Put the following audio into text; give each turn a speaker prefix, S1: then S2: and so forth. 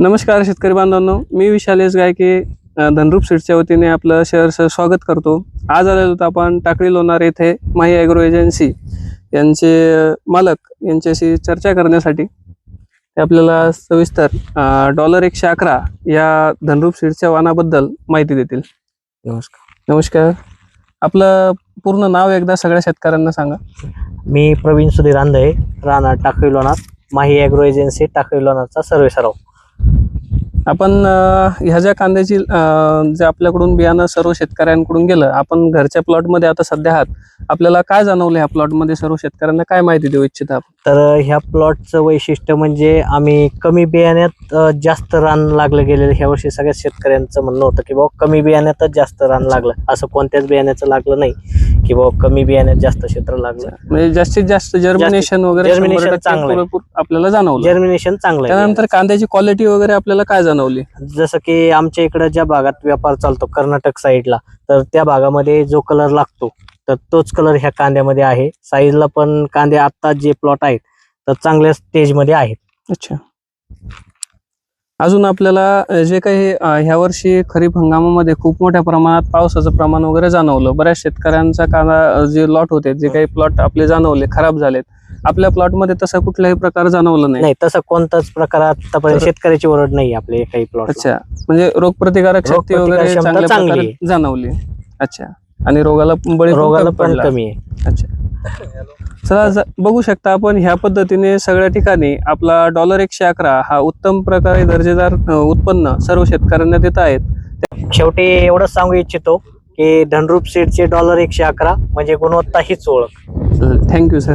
S1: नमस्कार शेतकरी बांधवांनो, मी विशाल गायके धनरूप सीड्सच्या वतीने आपलं सहर्ष स्वागत करतो। आज आलेलो होतो आपण टाकळी लोणार येथे माही ॲग्रो एजन्सी यांचे मालक यांच्याशी चर्चा करण्यासाठी। ते आपल्याला सविस्तर $111 या धनरूप सीड्सच्या वाणाबद्दल माहिती देतील। नमस्कार, आपलं पूर्ण नाव एकदा सगळ्या शेतकऱ्यांना सांगा।
S2: मी प्रवीण सुधीर आंधळे, राहणार टाकळी लोणार, माही ॲग्रो एजन्सी टाकळी लोणारचा सर्वेसराव।
S1: आपण ह्या ज्या कांद्याची जे आपल्याकडून बियाणं सर्व शेतकऱ्यांकडून गेलं, आपण घरच्या प्लॉटमध्ये आता सध्या आहात, आपल्याला काय जाणवलं ह्या प्लॉटमध्ये? सर्व शेतकऱ्यांना काय माहिती देऊ इच्छिता आपण?
S2: तर ह्या प्लॉटचं वैशिष्ट्य म्हणजे आम्ही कमी बियाण्यात जास्त रान लागलं गेलेलं। ह्या वर्षी सगळ्या शेतकऱ्यांचं म्हणणं होतं की बाबा कमी बियाण्यातच जास्त रान लागलं, असं कोणत्याच बियाण्याचं लागलं नाही की बाबा कमी बियाण्यात जास्त क्षेत्र लागलं।
S1: म्हणजे जास्तीत जास्त जर्मिनेशन वगैरे
S2: चांगलं
S1: आपल्याला जाणवलं,
S2: जर्मिनेशन चांगलं।
S1: त्यानंतर कांद्याची क्वालिटी वगैरे आपल्याला काय जाणवली?
S2: जसं की आमच्या इकडे ज्या भागात व्यापार चालतो कर्नाटक साईडला, तर त्या भागामध्ये जो कलर लागतो तर तोच कलर ह्या कांद्यामध्ये आहे। साईजला पण कांदे आता जे प्लॉट आहेत तर चांगल्या स्टेजमध्ये आहेत।
S1: अच्छा, अजून आपल्याला जे काही ह्या वर्षी खरीप हंगामामध्ये खूप मोठ्या प्रमाणात पावसाचं प्रमाण वगैरे जाणवलं। बऱ्याच शेतकऱ्यांचा कांदा जे लॉट होते, जे काही प्लॉट आपले जाणवले खराब झालेत, आपल्या प्लॉटमध्ये तसा कुठलाही प्रकार जाणवला नाही?
S2: नाही, तसं कोणताच प्रकार आतापर्यंत शेतकऱ्याची ओरड नाही आपले काही प्लॉट।
S1: अच्छा, म्हणजे रोगप्रतिकारक शक्ती वगैरे चांगल्या प्रकारे जाणवली। अच्छा, आणि रोगाला
S2: पण कमी आहे।
S1: अच्छा, चला बघू शकता आपण ह्या पद्धतीने सगळ्या ठिकाणी आपला $111 हा उत्तम प्रकारे दर्जेदार उत्पन्न सर्व शेतकऱ्यांना देत आहेत।
S2: शेवटी एवढंच सांगू इच्छितो की धनरूप सीडचे $111 म्हणजे गुणवत्ता हीच ओळख।
S1: Thank you sir.